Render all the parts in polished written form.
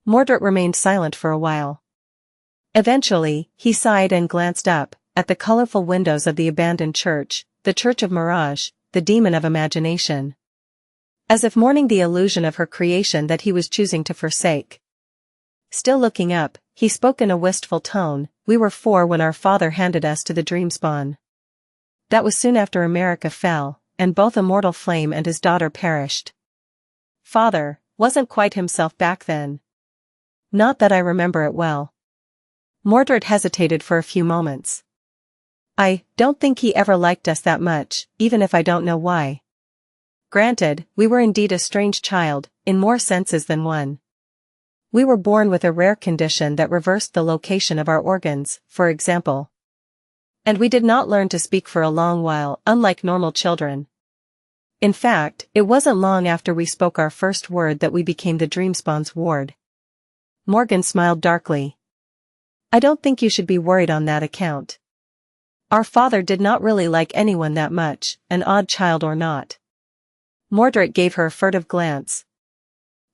Mordret remained silent for a while. Eventually, he sighed and glanced up, at the colorful windows of the abandoned church, the Church of Mirage, the demon of imagination. As if mourning the illusion of her creation that he was choosing to forsake. Still looking up, he spoke in a wistful tone, "We were 4 when our father handed us to the Dreamspawn. That was soon after America fell, and both Immortal Flame and his daughter perished. Father wasn't quite himself back then. Not that I remember it well." Mordred hesitated for a few moments. "I don't think he ever liked us that much, even if I don't know why. Granted, we were indeed a strange child, in more senses than one. We were born with a rare condition that reversed the location of our organs, for example. And we did not learn to speak for a long while, unlike normal children. In fact, it wasn't long after we spoke our first word that we became the Dreamspawn's ward." Morgan smiled darkly. "I don't think you should be worried on that account. Our father did not really like anyone that much, an odd child or not." Mordret gave her a furtive glance.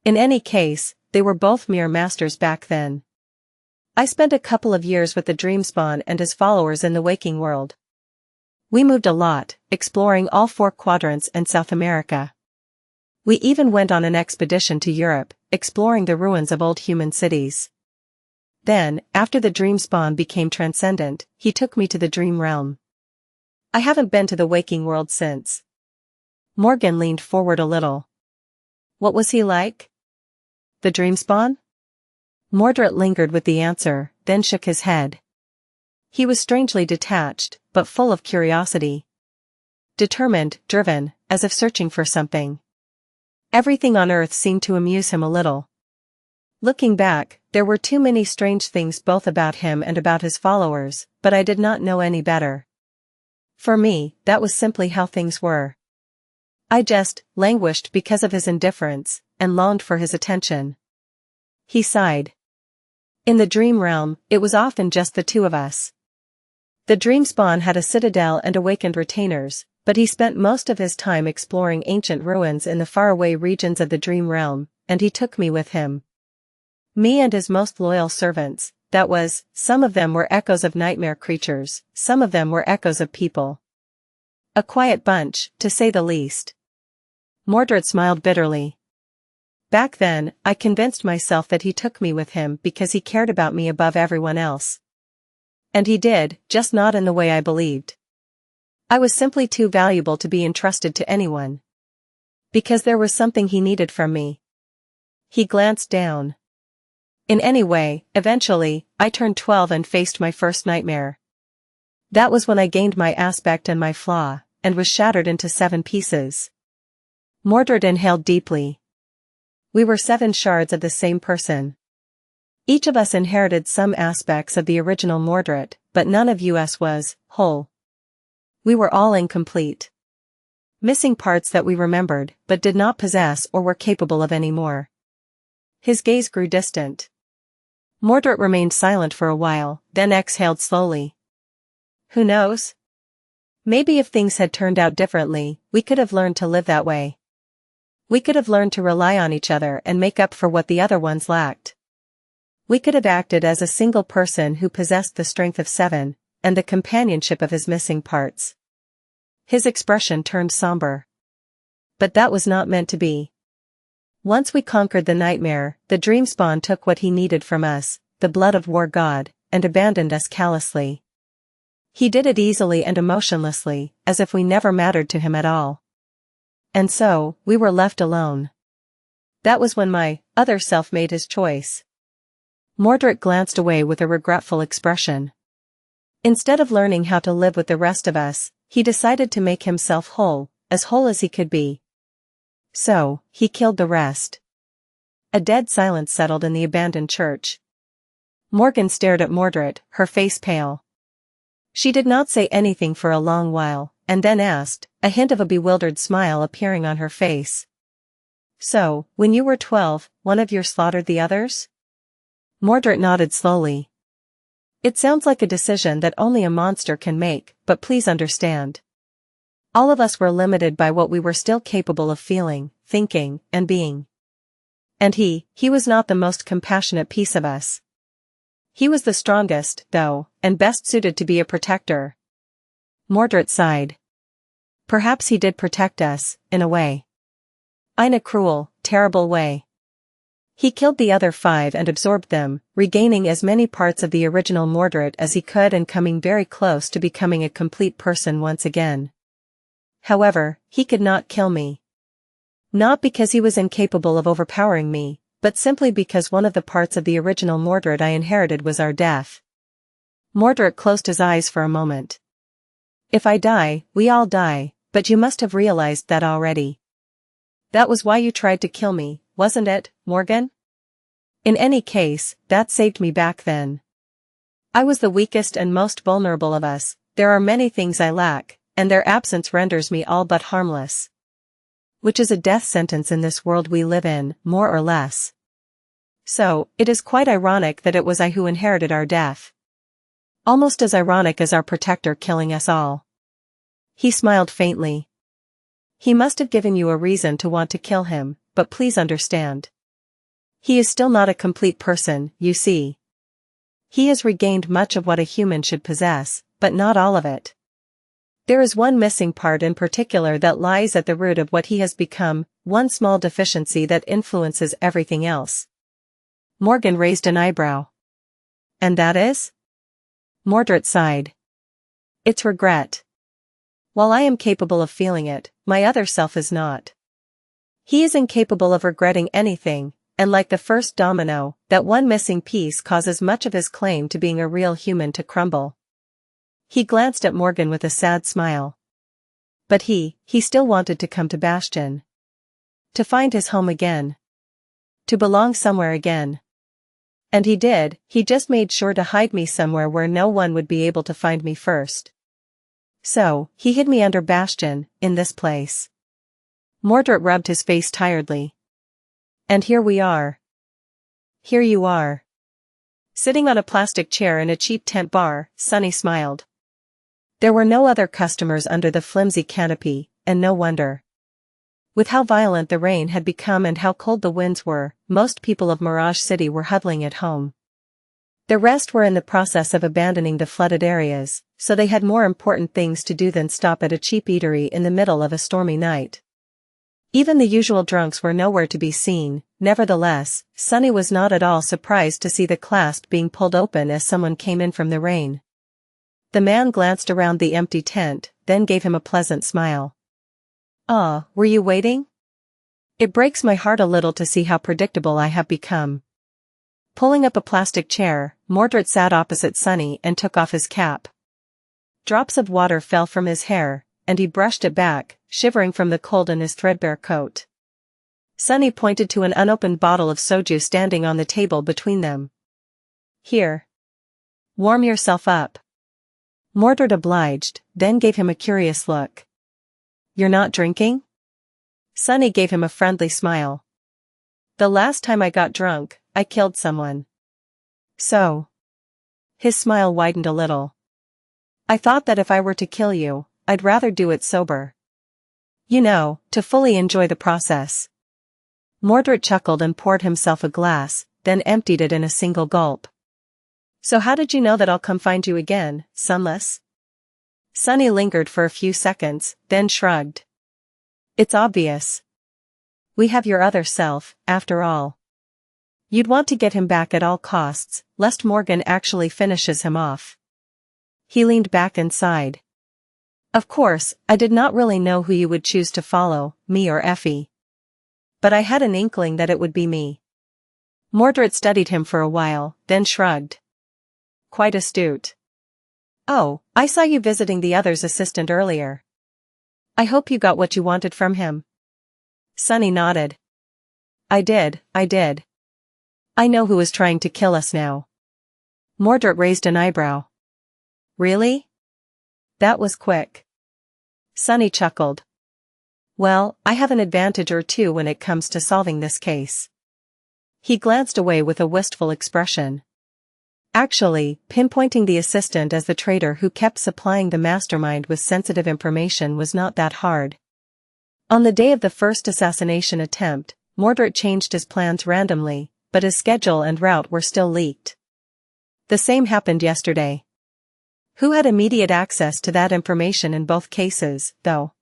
In any case, they were both mere masters back then. "I spent a couple of years with the Dreamspawn and his followers in the waking world. We moved a lot, exploring all 4 quadrants and South America. We even went on an expedition to Europe, exploring the ruins of old human cities. Then, after the Dreamspawn became transcendent, he took me to the dream realm. I haven't been to the waking world since." Morgan leaned forward a little. "What was he like? The Dreamspawn?" Mordret lingered with the answer, then shook his head. "He was strangely detached, but full of curiosity. Determined, driven, as if searching for something. Everything on earth seemed to amuse him a little. Looking back, there were too many strange things both about him and about his followers, but I did not know any better. For me, that was simply how things were. I just languished because of his indifference, and longed for his attention." He sighed. "In the dream realm, it was often just the 2 of us. The Dreamspawn had a citadel and awakened retainers, but he spent most of his time exploring ancient ruins in the faraway regions of the dream realm, and he took me with him. Me and his most loyal servants, that was, some of them were echoes of nightmare creatures, some of them were echoes of people. A quiet bunch, to say the least." Mordred smiled bitterly. "Back then, I convinced myself that he took me with him because he cared about me above everyone else. And he did, just not in the way I believed. I was simply too valuable to be entrusted to anyone. Because there was something he needed from me." He glanced down. "In any way, eventually, I turned 12 and faced my first nightmare. That was when I gained my aspect and my flaw, and was shattered into 7 pieces." Mordred inhaled deeply. "We were 7 shards of the same person. Each of us inherited some aspects of the original Mordret, but none of us was whole. We were all incomplete. Missing parts that we remembered, but did not possess or were capable of anymore." His gaze grew distant. Mordret remained silent for a while, then exhaled slowly. "Who knows? Maybe if things had turned out differently, we could have learned to live that way. We could have learned to rely on each other and make up for what the other ones lacked. We could have acted as a single person who possessed the strength of 7, and the companionship of his missing parts." His expression turned somber. "But that was not meant to be. Once we conquered the nightmare, the Dreamspawn took what he needed from us, the blood of War God, and abandoned us callously. He did it easily and emotionlessly, as if we never mattered to him at all. And so, we were left alone. That was when my other self made his choice." Mordret glanced away with a regretful expression. Instead of learning how to live with the rest of us, he decided to make himself whole as he could be. So, he killed the rest. A dead silence settled in the abandoned church. Morgan stared at Mordret, her face pale. She did not say anything for a long while, and then asked, a hint of a bewildered smile appearing on her face. "So, when you were 12, one of you slaughtered the others?" Mordret nodded slowly. "It sounds like a decision that only a monster can make, but please understand. All of us were limited by what we were still capable of feeling, thinking, and being. And he was not the most compassionate piece of us. He was the strongest, though, and best suited to be a protector. Mordret sighed. Perhaps he did protect us, in a way. In a cruel, terrible way. He killed the other 5 and absorbed them, regaining as many parts of the original Mordret as he could and coming very close to becoming a complete person once again. However, he could not kill me. Not because he was incapable of overpowering me, but simply because one of the parts of the original Mordret I inherited was our death. Mordret closed his eyes for a moment. If I die, we all die, but you must have realized that already. That was why you tried to kill me, wasn't it, Morgan? In any case, that saved me back then. I was the weakest and most vulnerable of us. There are many things I lack, and their absence renders me all but harmless. Which is a death sentence in this world we live in, more or less. So, it is quite ironic that it was I who inherited our death. Almost as ironic as our protector killing us all. He smiled faintly. He must have given you a reason to want to kill him, but please understand. He is still not a complete person, you see. He has regained much of what a human should possess, but not all of it. There is one missing part in particular that lies at the root of what he has become, one small deficiency that influences everything else. Morgan raised an eyebrow. And that is? Mordret sighed. It's regret. While I am capable of feeling it, my other self is not. He is incapable of regretting anything, and like the first domino, that one missing piece causes much of his claim to being a real human to crumble. He glanced at Morgan with a sad smile. But he still wanted to come to Bastion. To find his home again. To belong somewhere again. And he did, he just made sure to hide me somewhere where no one would be able to find me first. So, he hid me under Bastion, in this place. Mordret rubbed his face tiredly. And here we are. Here you are. Sitting on a plastic chair in a cheap tent bar, Sunny smiled. There were no other customers under the flimsy canopy, and no wonder. With how violent the rain had become and how cold the winds were, most people of Mirage City were huddling at home. The rest were in the process of abandoning the flooded areas, so they had more important things to do than stop at a cheap eatery in the middle of a stormy night. Even the usual drunks were nowhere to be seen. Nevertheless, Sunny was not at all surprised to see the clasp being pulled open as someone came in from the rain. The man glanced around the empty tent, then gave him a pleasant smile. Ah, were you waiting? It breaks my heart a little to see how predictable I have become. Pulling up a plastic chair, Mordret sat opposite Sunny and took off his cap. Drops of water fell from his hair, and he brushed it back, shivering from the cold in his threadbare coat. Sunny pointed to an unopened bottle of soju standing on the table between them. Here. Warm yourself up. Mordred obliged, then gave him a curious look. You're not drinking? Sunny gave him a friendly smile. The last time I got drunk, I killed someone. So. His smile widened a little. I thought that if I were to kill you, I'd rather do it sober. You know, to fully enjoy the process. Mordred chuckled and poured himself a glass, then emptied it in a single gulp. So how did you know that I'll come find you again, Sunless? Sunny lingered for a few seconds, then shrugged. It's obvious. We have your other self, after all. You'd want to get him back at all costs, lest Morgan actually finishes him off. He leaned back and sighed. Of course, I did not really know who you would choose to follow, me or Effie. But I had an inkling that it would be me. Mordred studied him for a while, then shrugged. Quite astute. Oh, I saw you visiting the other's assistant earlier. I hope you got what you wanted from him. Sunny nodded. I did. I know who is trying to kill us now. Mordred raised an eyebrow. Really? That was quick. Sunny chuckled. Well, I have an advantage or two when it comes to solving this case. He glanced away with a wistful expression. Actually, pinpointing the assistant as the traitor who kept supplying the mastermind with sensitive information was not that hard. On the day of the first assassination attempt, Mordret changed his plans randomly, but his schedule and route were still leaked. The same happened yesterday. Who had immediate access to that information in both cases, though?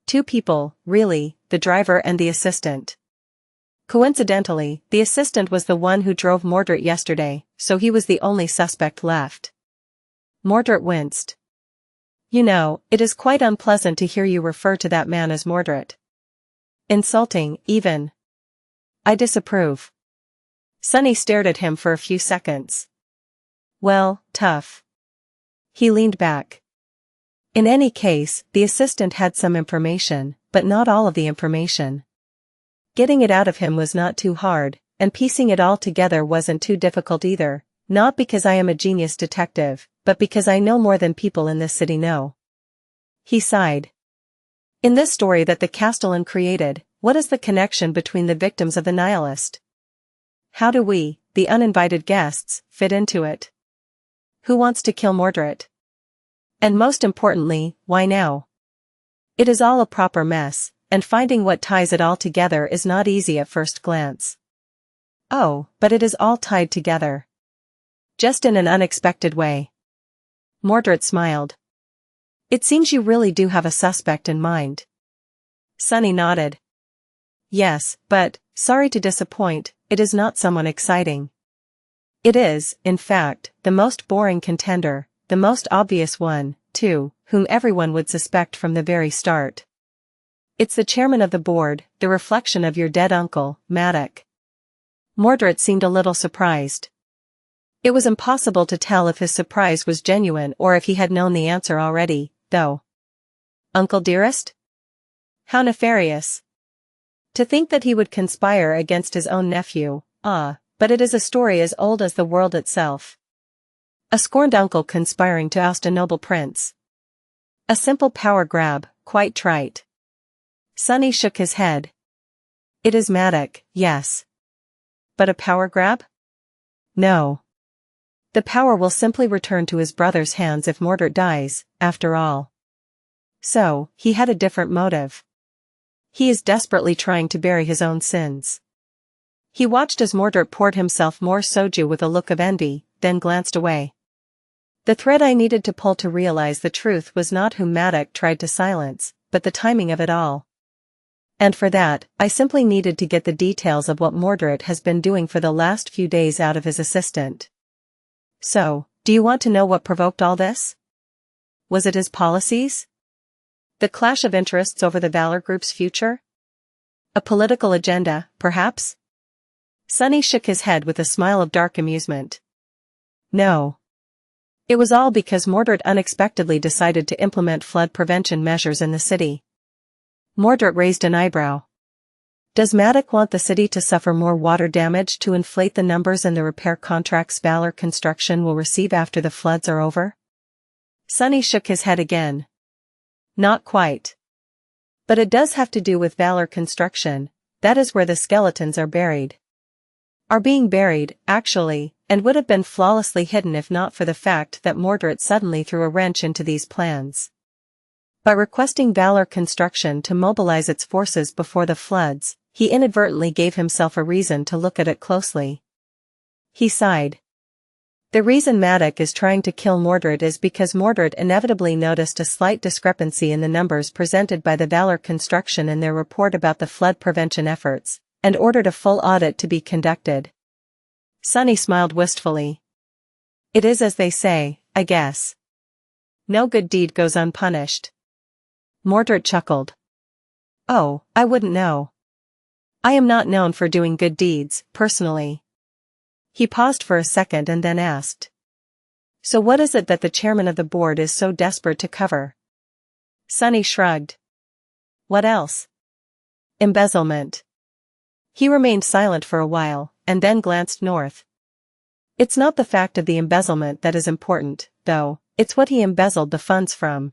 Two people, really, the driver and the assistant. Coincidentally, the assistant was the one who drove Mordret yesterday, so he was the only suspect left. Mordret winced. You know, it is quite unpleasant to hear you refer to that man as Mordret. Insulting, even. I disapprove. Sunny stared at him for a few seconds. Well, tough. He leaned back. In any case, the assistant had some information, but not all of the information. Getting it out of him was not too hard, and piecing it all together wasn't too difficult either, not because I am a genius detective, but because I know more than people in this city know. He sighed. In this story that the Castellan created, what is the connection between the victims of the nihilist? How do we, the uninvited guests, fit into it? Who wants to kill Mordret? And most importantly, why now? It is all a proper mess, and finding what ties it all together is not easy at first glance. Oh, but it is all tied together. Just in an unexpected way. Mordret smiled. It seems you really do have a suspect in mind. Sunny nodded. Yes, but, sorry to disappoint, it is not someone exciting. It is, in fact, the most boring contender, the most obvious one, too, whom everyone would suspect from the very start. It's the chairman of the board, the reflection of your dead uncle, Maddock. Mordret seemed a little surprised. It was impossible to tell if his surprise was genuine or if he had known the answer already, though. Uncle dearest? How nefarious. To think that he would conspire against his own nephew, but it is a story as old as the world itself. A scorned uncle conspiring to oust a noble prince. A simple power grab, quite trite. Sunny shook his head. It is Maddock, yes. But a power grab? No. The power will simply return to his brother's hands if Mordret dies, after all. So, he had a different motive. He is desperately trying to bury his own sins. He watched as Mordret poured himself more soju with a look of envy, then glanced away. The thread I needed to pull to realize the truth was not whom Maddock tried to silence, but the timing of it all. And for that, I simply needed to get the details of what Mordret has been doing for the last few days out of his assistant. So, do you want to know what provoked all this? Was it his policies? The clash of interests over the Valor Group's future? A political agenda, perhaps? Sunny shook his head with a smile of dark amusement. No. It was all because Mordret unexpectedly decided to implement flood prevention measures in the city. Mordret raised an eyebrow. Does Maddock want the city to suffer more water damage to inflate the numbers in the repair contracts Valor Construction will receive after the floods are over? Sunny shook his head again. Not quite. But it does have to do with Valor Construction, that is where the skeletons are buried. Are being buried, actually, and would have been flawlessly hidden if not for the fact that Mordret suddenly threw a wrench into these plans. By requesting Valor Construction to mobilize its forces before the floods, he inadvertently gave himself a reason to look at it closely. He sighed. The reason Maddock is trying to kill Mordret is because Mordret inevitably noticed a slight discrepancy in the numbers presented by the Valor Construction in their report about the flood prevention efforts, and ordered a full audit to be conducted. Sunny smiled wistfully. It is as they say, I guess. No good deed goes unpunished. Mordret chuckled. Oh, I wouldn't know. I am not known for doing good deeds, personally. He paused for a second and then asked. So what is it that the chairman of the board is so desperate to cover? Sunny shrugged. What else? Embezzlement. He remained silent for a while, and then glanced north. It's not the fact of the embezzlement that is important, though, it's what he embezzled the funds from.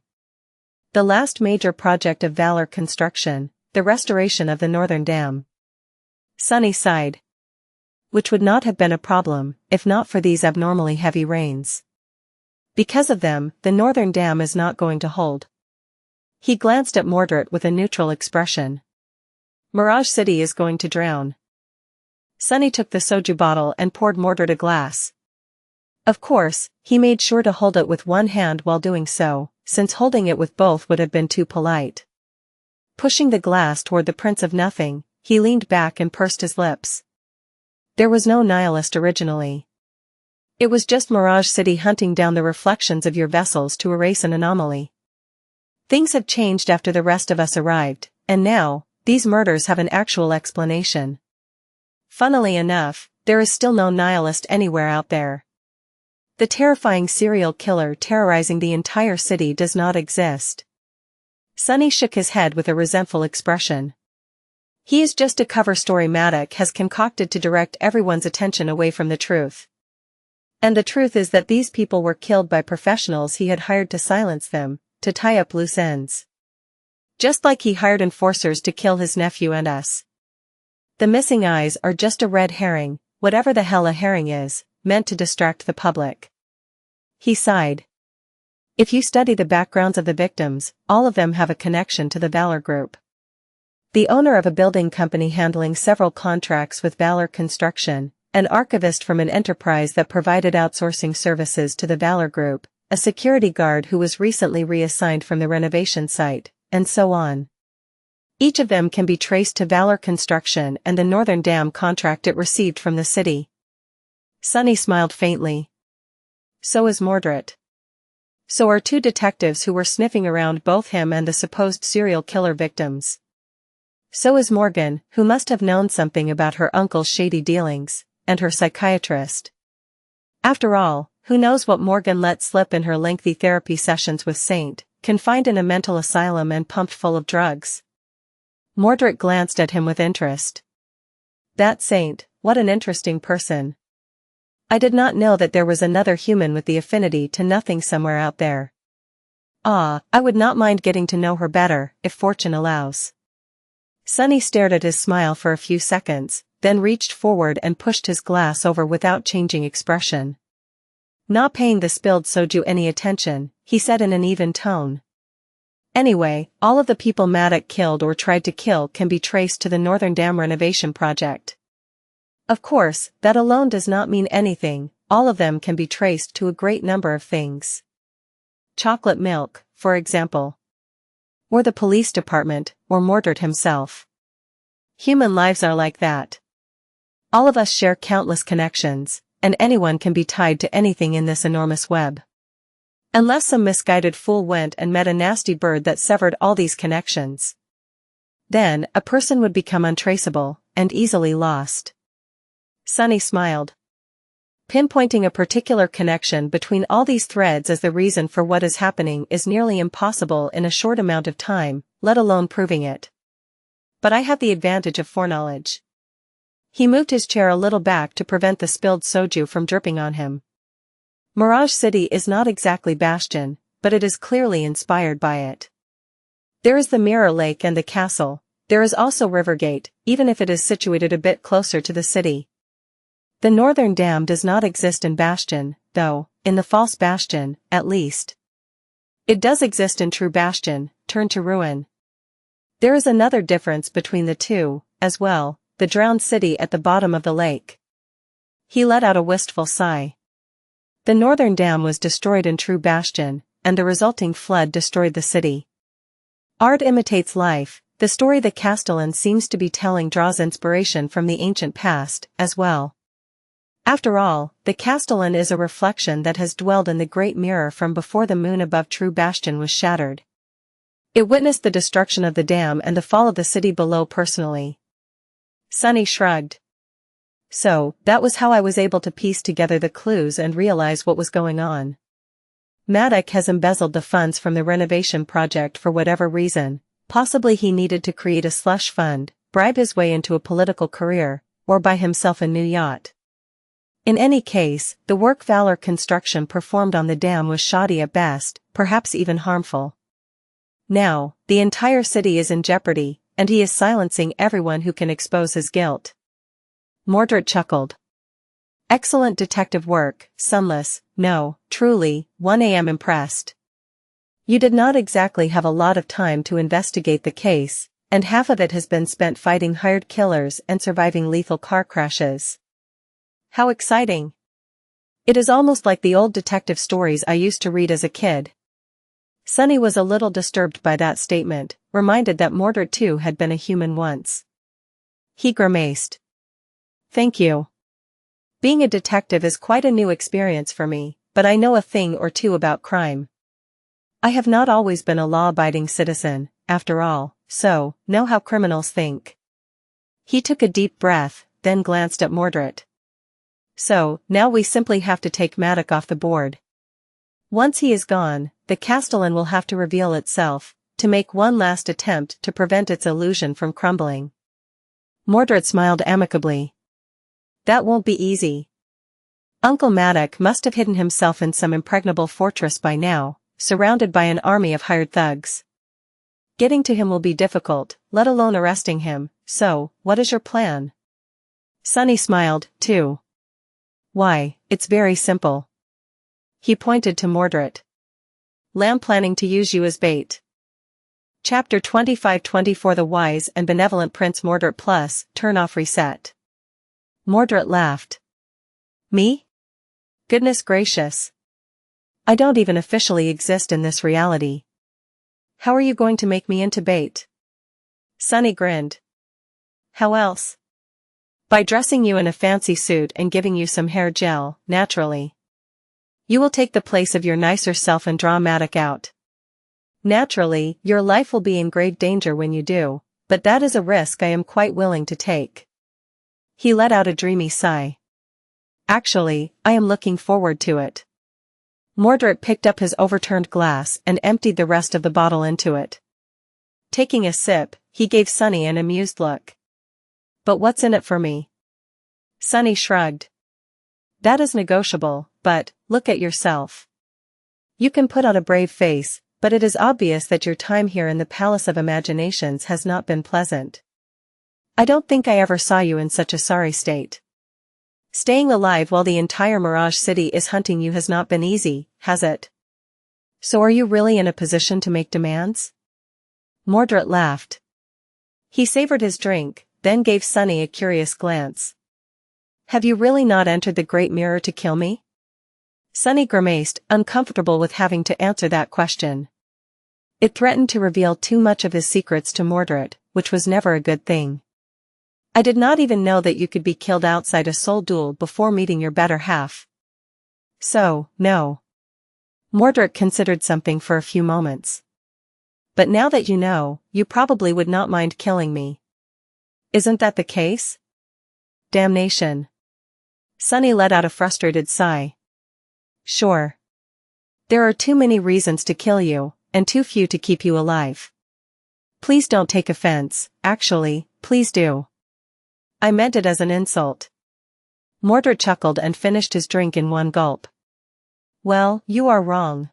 The last major project of Valor Construction, the restoration of the northern dam. Sunny sighed. Which would not have been a problem, if not for these abnormally heavy rains. Because of them, the northern dam is not going to hold. He glanced at Mordret with a neutral expression. Mirage City is going to drown. Sunny took the soju bottle and poured Mordred a glass. Of course, he made sure to hold it with one hand while doing so, since holding it with both would have been too polite. Pushing the glass toward the Prince of Nothing, he leaned back and pursed his lips. There was no nihilist originally. It was just Mirage City hunting down the reflections of your vessels to erase an anomaly. Things have changed after the rest of us arrived, and now, these murders have an actual explanation. Funnily enough, there is still no nihilist anywhere out there. The terrifying serial killer terrorizing the entire city does not exist. Sunny shook his head with a resentful expression. He is just a cover story Maddox has concocted to direct everyone's attention away from the truth. And the truth is that these people were killed by professionals he had hired to silence them, to tie up loose ends. Just like he hired enforcers to kill his nephew and us. The missing eyes are just a red herring, whatever the hell a herring is, meant to distract the public. He sighed. If you study the backgrounds of the victims, all of them have a connection to the Valor Group. The owner of a building company handling several contracts with Valor Construction, an archivist from an enterprise that provided outsourcing services to the Valor Group, a security guard who was recently reassigned from the renovation site, and so on. Each of them can be traced to Valor Construction and the Northern Dam contract it received from the city. Sunny smiled faintly. So is Mordret. So are two detectives who were sniffing around both him and the supposed serial killer victims. So is Morgan, who must have known something about her uncle's shady dealings, and her psychiatrist. After all, who knows what Morgan let slip in her lengthy therapy sessions with Saint, confined in a mental asylum and pumped full of drugs. Mordret glanced at him with interest. That Saint, what an interesting person. I did not know that there was another human with the affinity to nothing somewhere out there. Ah, I would not mind getting to know her better, if fortune allows. Sunny stared at his smile for a few seconds, then reached forward and pushed his glass over without changing expression. Not paying the spilled soju any attention, he said in an even tone. Anyway, all of the people Maddox killed or tried to kill can be traced to the Northern Dam renovation project. Of course, that alone does not mean anything, all of them can be traced to a great number of things. Chocolate milk, for example. Or the police department, or Mordred himself. Human lives are like that. All of us share countless connections, and anyone can be tied to anything in this enormous web. Unless some misguided fool went and met a nasty bird that severed all these connections. Then, a person would become untraceable, and easily lost. Sunny smiled. Pinpointing a particular connection between all these threads as the reason for what is happening is nearly impossible in a short amount of time, let alone proving it. But I have the advantage of foreknowledge. He moved his chair a little back to prevent the spilled soju from dripping on him. Mirage City is not exactly Bastion, but it is clearly inspired by it. There is the Mirror Lake and the castle, there is also Rivergate, even if it is situated a bit closer to the city. The Northern Dam does not exist in Bastion, though, in the false Bastion, at least. It does exist in true Bastion, turned to ruin. There is another difference between the two, as well, the drowned city at the bottom of the lake. He let out a wistful sigh. The Northern Dam was destroyed in true Bastion, and the resulting flood destroyed the city. Art imitates life, the story the Castellan seems to be telling draws inspiration from the ancient past, as well. After all, the Castellan is a reflection that has dwelled in the great mirror from before the moon above true Bastion was shattered. It witnessed the destruction of the dam and the fall of the city below personally. Sunny shrugged. So, that was how I was able to piece together the clues and realize what was going on. Maddox has embezzled the funds from the renovation project for whatever reason, possibly he needed to create a slush fund, bribe his way into a political career, or buy himself a new yacht. In any case, the work Valor Construction performed on the dam was shoddy at best, perhaps even harmful. Now, the entire city is in jeopardy, and he is silencing everyone who can expose his guilt. Mordred chuckled. Excellent detective work, Sunless, no, truly, 1 a.m. impressed. You did not exactly have a lot of time to investigate the case, And half of it has been spent fighting hired killers and surviving lethal car crashes. How exciting! It is almost like the old detective stories I used to read as a kid. Sunny was a little disturbed by that statement, reminded that Mordret too had been a human once. He grimaced. Thank you. Being a detective is quite a new experience for me, but I know a thing or two about crime. I have not always been a law-abiding citizen, after all, so, know how criminals think. He took a deep breath, then glanced at Mordret. So, now we simply have to take Madoc off the board. Once he is gone, the Castellan will have to reveal itself, to make one last attempt to prevent its illusion from crumbling. Mordret smiled amicably. That won't be easy. Uncle Madoc must have hidden himself in some impregnable fortress by now, surrounded by an army of hired thugs. Getting to him will be difficult, let alone arresting him, so, what is your plan? Sunny smiled, too. Why, it's very simple. He pointed to Mordret. Lamb planning to use you as bait. Chapter 25-24 The Wise and Benevolent Prince Mordret Plus, Turn Off Reset. Mordret laughed. Me? Goodness gracious. I don't even officially exist in this reality. How are you going to make me into bait? Sunny grinned. How else? By dressing you in a fancy suit and giving you some hair gel, naturally. You will take the place of your nicer self and draw Madoc out. Naturally, your life will be in grave danger when you do, but that is a risk I am quite willing to take. He let out a dreamy sigh. Actually, I am looking forward to it. Mordret picked up his overturned glass and emptied the rest of the bottle into it. Taking a sip, he gave Sunny an amused look. But what's in it for me? Sunny shrugged. That is negotiable, but, look at yourself. You can put on a brave face, but it is obvious that your time here in the Palace of Imaginations has not been pleasant. I don't think I ever saw you in such a sorry state. Staying alive while the entire Mirage City is hunting you has not been easy, has it? So are you really in a position to make demands? Mordret laughed. He savored his drink, then gave Sunny a curious glance. Have you really not entered the Great Mirror to kill me? Sunny grimaced, uncomfortable with having to answer that question. It threatened to reveal too much of his secrets to Mordret, which was never a good thing. I did not even know that you could be killed outside a soul duel before meeting your better half. So, no. Mordret considered something for a few moments. But now that you know, you probably would not mind killing me. Isn't that the case? Damnation. Sunny let out a frustrated sigh. Sure. There are too many reasons to kill you, and too few to keep you alive. Please don't take offense, actually, please do. I meant it as an insult. Mordret chuckled and finished his drink in one gulp. Well, you are wrong.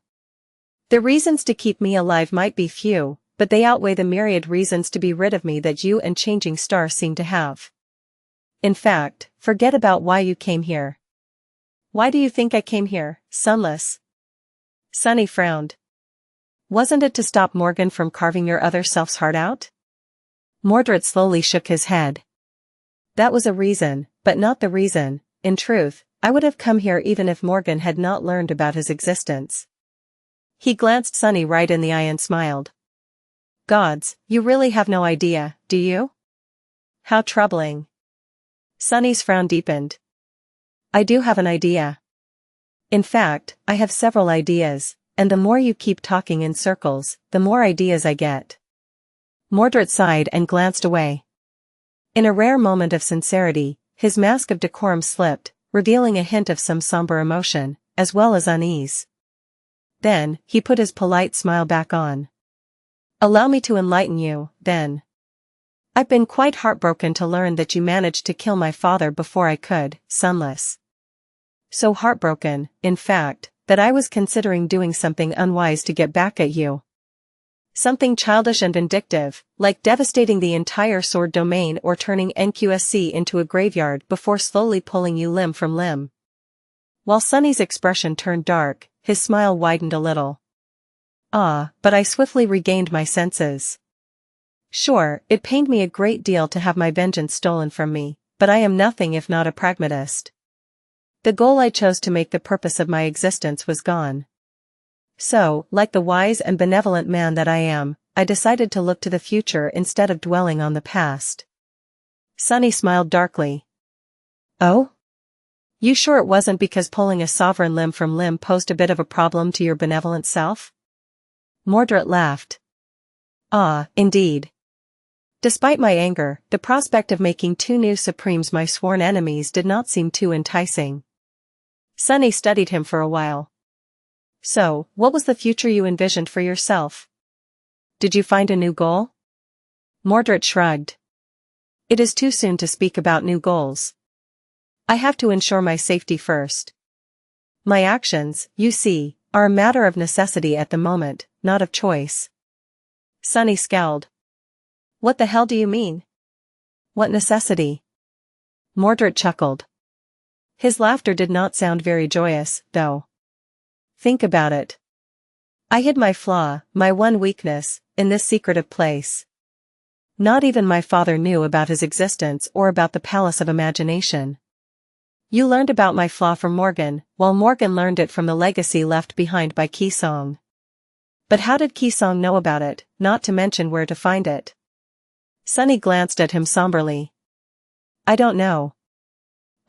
The reasons to keep me alive might be few, but they outweigh the myriad reasons to be rid of me that you and Changing Star seem to have. In fact, forget about why you came here. Why do you think I came here, Sunless? Sunny frowned. Wasn't it to stop Morgan from carving your other self's heart out? Mordret slowly shook his head. That was a reason, but not the reason. In truth, I would have come here even if Morgan had not learned about his existence. He glanced Sunny right in the eye and smiled. Gods, you really have no idea, do you? How troubling. Sunny's frown deepened. I do have an idea. In fact, I have several ideas, and the more you keep talking in circles, the more ideas I get. Mordret sighed and glanced away. In a rare moment of sincerity, his mask of decorum slipped, revealing a hint of some somber emotion, as well as unease. Then, he put his polite smile back on. Allow me to enlighten you, then. I've been quite heartbroken to learn that you managed to kill my father before I could, Sunless. So heartbroken, in fact, that I was considering doing something unwise to get back at you. Something childish and vindictive, like devastating the entire sword domain or turning NQSC into a graveyard before slowly pulling you limb from limb. While Sunny's expression turned dark, his smile widened a little. Ah, but I swiftly regained my senses. Sure, it pained me a great deal to have my vengeance stolen from me, but I am nothing if not a pragmatist. The goal I chose to make the purpose of my existence was gone. So, like the wise and benevolent man that I am, I decided to look to the future instead of dwelling on the past. Sunny smiled darkly. Oh? You sure it wasn't because pulling a sovereign limb from limb posed a bit of a problem to your benevolent self? Mordret laughed. Ah, indeed. Despite my anger, the prospect of making two new supremes my sworn enemies did not seem too enticing. Sunny studied him for a while. So, what was the future you envisioned for yourself? Did you find a new goal? Mordret shrugged. It is too soon to speak about new goals. I have to ensure my safety first. My actions, you see, are a matter of necessity at the moment, not of choice. Sunny scowled. What the hell do you mean? What necessity? Mordret chuckled. His laughter did not sound very joyous, though. Think about it. I hid my flaw, my one weakness, in this secretive place. Not even my father knew about his existence or about the Palace of Imagination. You learned about my flaw from Morgan, while Morgan learned it from the legacy left behind by Qisong. But how did Qisong know about it, not to mention where to find it? Sunny glanced at him somberly. I don't know.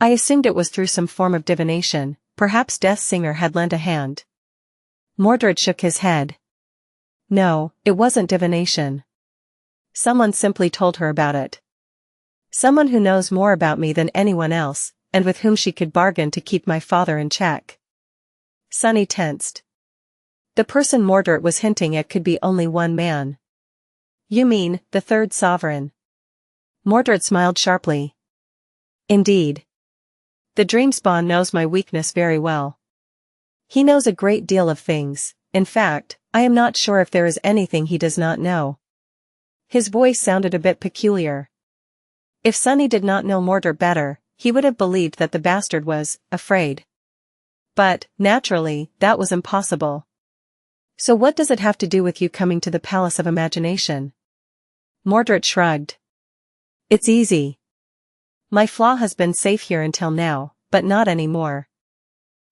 I assumed it was through some form of divination, perhaps Death Singer had lent a hand. Mordred shook his head. No, it wasn't divination. Someone simply told her about it. Someone who knows more about me than anyone else, and with whom she could bargain to keep my father in check. Sunny tensed. The person Mordret was hinting at could be only one man. You mean, the third sovereign? Mordred smiled sharply. Indeed. The Dreamspawn knows my weakness very well. He knows a great deal of things. In fact, I am not sure if there is anything he does not know. His voice sounded a bit peculiar. If Sunny did not know Mordred better, he would have believed that the bastard was afraid. But, naturally, that was impossible. So what does it have to do with you coming to the Palace of Imagination? Mordred shrugged. It's easy. My flaw has been safe here until now, but not anymore.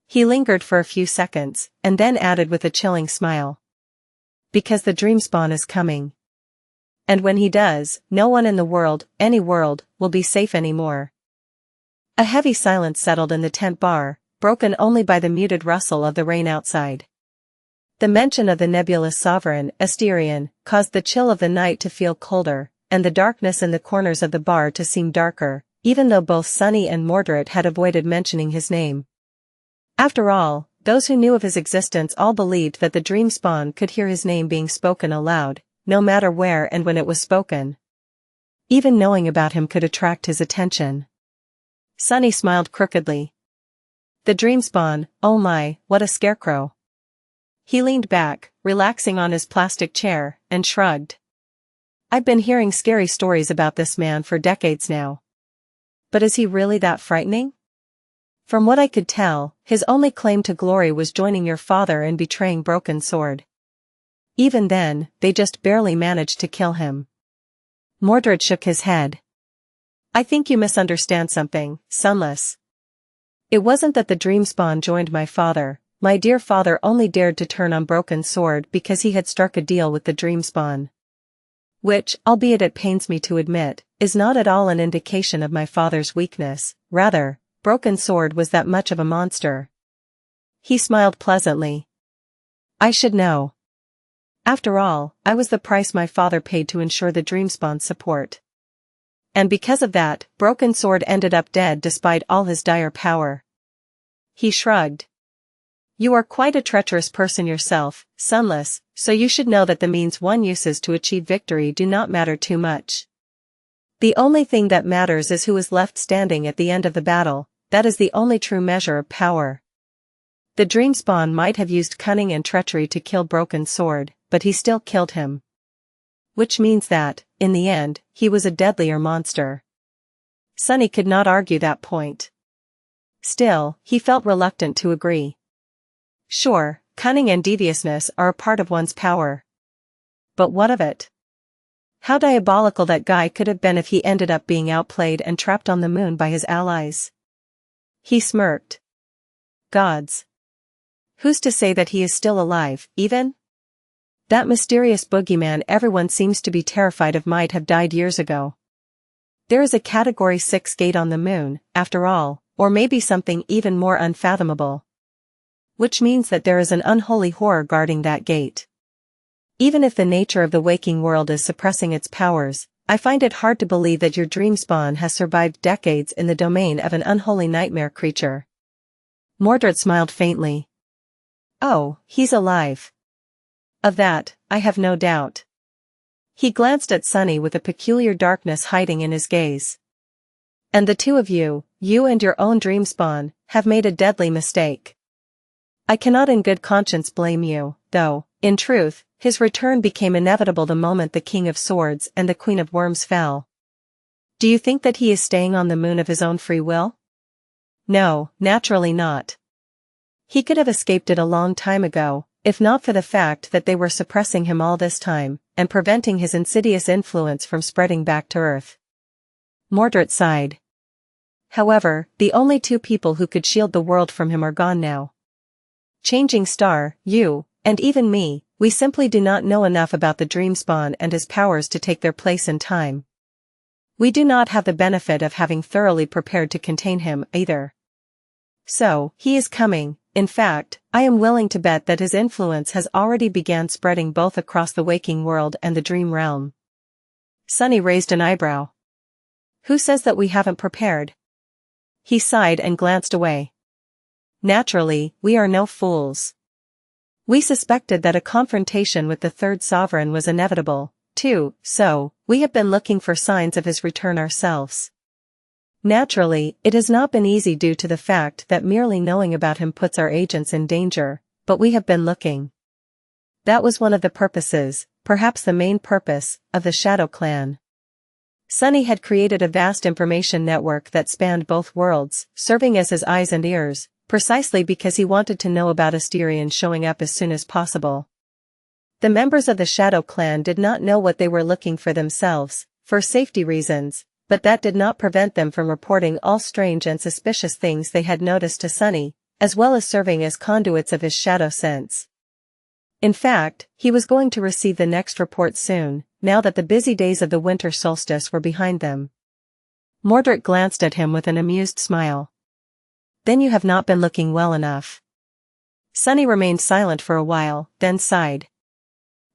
He lingered for a few seconds, and then added with a chilling smile. Because the Dreamspawn is coming. And when he does, no one in the world, any world, will be safe anymore. A heavy silence settled in the tent bar, broken only by the muted rustle of the rain outside. The mention of the nebulous sovereign, Asterion, caused the chill of the night to feel colder, and the darkness in the corners of the bar to seem darker, even though both Sunny and Mordret had avoided mentioning his name. After all, those who knew of his existence all believed that the Dreamspawn could hear his name being spoken aloud, no matter where and when it was spoken. Even knowing about him could attract his attention. Sunny smiled crookedly. The Dreamspawn, oh my, what a scarecrow. He leaned back, relaxing on his plastic chair, and shrugged. I've been hearing scary stories about this man for decades now. But is he really that frightening? From what I could tell, his only claim to glory was joining your father in betraying Broken Sword. Even then, they just barely managed to kill him. Mordred shook his head. I think you misunderstand something, Sunless. It wasn't that the Dreamspawn joined my father. My dear father only dared to turn on Broken Sword because he had struck a deal with the Dreamspawn. Which, albeit it pains me to admit, is not at all an indication of my father's weakness. Rather, Broken Sword was that much of a monster. He smiled pleasantly. I should know. After all, I was the price my father paid to ensure the Dreamspawn's support. And because of that, Broken Sword ended up dead despite all his dire power. He shrugged. You are quite a treacherous person yourself, Sunless, so you should know that the means one uses to achieve victory do not matter too much. The only thing that matters is who is left standing at the end of the battle. That is the only true measure of power. The Dreamspawn might have used cunning and treachery to kill Broken Sword, but he still killed him. Which means that, in the end, he was a deadlier monster. Sunny could not argue that point. Still, he felt reluctant to agree. Sure, cunning and deviousness are a part of one's power. But what of it? How diabolical that guy could have been if he ended up being outplayed and trapped on the moon by his allies. He smirked. Gods. Who's to say that he is still alive, even? That mysterious boogeyman everyone seems to be terrified of might have died years ago. There is a Category 6 gate on the moon, after all, or maybe something even more unfathomable. Which means that there is an unholy horror guarding that gate. Even if the nature of the waking world is suppressing its powers, I find it hard to believe that your Dreamspawn has survived decades in the domain of an unholy nightmare creature. Mordret smiled faintly. Oh, he's alive. Of that, I have no doubt. He glanced at Sunny with a peculiar darkness hiding in his gaze. And the two of you, you and your own Dreamspawn, have made a deadly mistake. I cannot in good conscience blame you, though, in truth, his return became inevitable the moment the King of Swords and the Queen of Worms fell. Do you think that he is staying on the moon of his own free will? No, naturally not. He could have escaped it a long time ago, if not for the fact that they were suppressing him all this time, and preventing his insidious influence from spreading back to Earth. Mordret sighed. However, the only two people who could shield the world from him are gone now. Changing Star, you, and even me, we simply do not know enough about the Dreamspawn and his powers to take their place in time. We do not have the benefit of having thoroughly prepared to contain him, either. So, he is coming. In fact, I am willing to bet that his influence has already begun spreading both across the waking world and the dream realm. Sunny raised an eyebrow. Who says that we haven't prepared? He sighed and glanced away. Naturally, we are no fools. We suspected that a confrontation with the third sovereign was inevitable, too, so, we have been looking for signs of his return ourselves. Naturally, it has not been easy due to the fact that merely knowing about him puts our agents in danger, but we have been looking. That was one of the purposes, perhaps the main purpose, of the Shadow Clan. Sunny had created a vast information network that spanned both worlds, serving as his eyes and ears, precisely because he wanted to know about Asterion showing up as soon as possible. The members of the Shadow Clan did not know what they were looking for themselves, for safety reasons, but that did not prevent them from reporting all strange and suspicious things they had noticed to Sunny, as well as serving as conduits of his shadow sense. In fact, he was going to receive the next report soon, now that the busy days of the winter solstice were behind them. Mordret glanced at him with an amused smile. Then you have not been looking well enough. Sunny remained silent for a while, then sighed.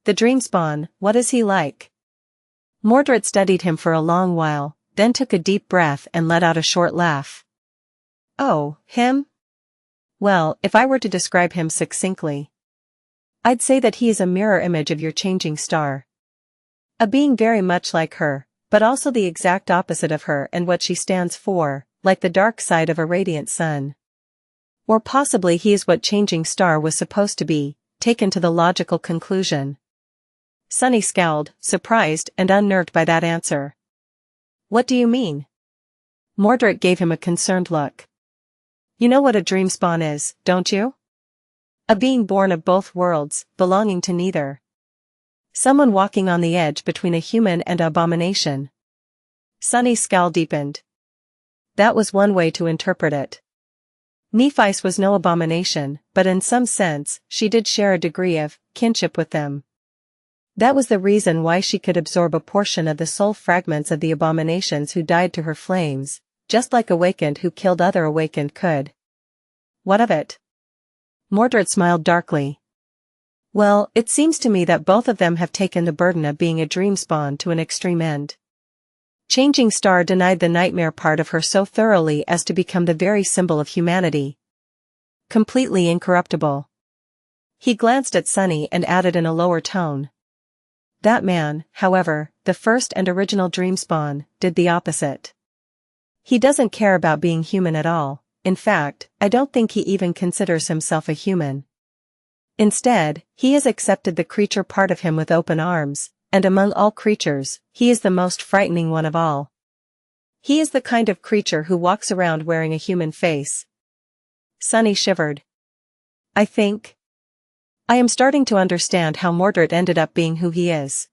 The Dreamspawn, what is he like? Mordret studied him for a long while, then took a deep breath and let out a short laugh. Oh, him? Well, if I were to describe him succinctly, I'd say that he is a mirror image of your changing star. A being very much like her, but also the exact opposite of her and what she stands for, like the dark side of a radiant sun. Or possibly he is what changing star was supposed to be, taken to the logical conclusion. Sunny scowled, surprised and unnerved by that answer. What do you mean? Mordret gave him a concerned look. You know what a Dreamspawn is, don't you? A being born of both worlds, belonging to neither. Someone walking on the edge between a human and an abomination. Sunny's scowl deepened. That was one way to interpret it. Nephice was no abomination, but in some sense, she did share a degree of kinship with them. That was the reason why she could absorb a portion of the soul fragments of the abominations who died to her flames, just like Awakened who killed other Awakened could. What of it? Mordred smiled darkly. Well, it seems to me that both of them have taken the burden of being a Dreamspawn to an extreme end. Changing Star denied the nightmare part of her so thoroughly as to become the very symbol of humanity. Completely incorruptible. He glanced at Sunny and added in a lower tone. That man, however, the first and original Dreamspawn, did the opposite. He doesn't care about being human at all. In fact, I don't think he even considers himself a human. Instead, he has accepted the creature part of him with open arms, and among all creatures, he is the most frightening one of all. He is the kind of creature who walks around wearing a human face. Sunny shivered. I am starting to understand how Mordret ended up being who he is.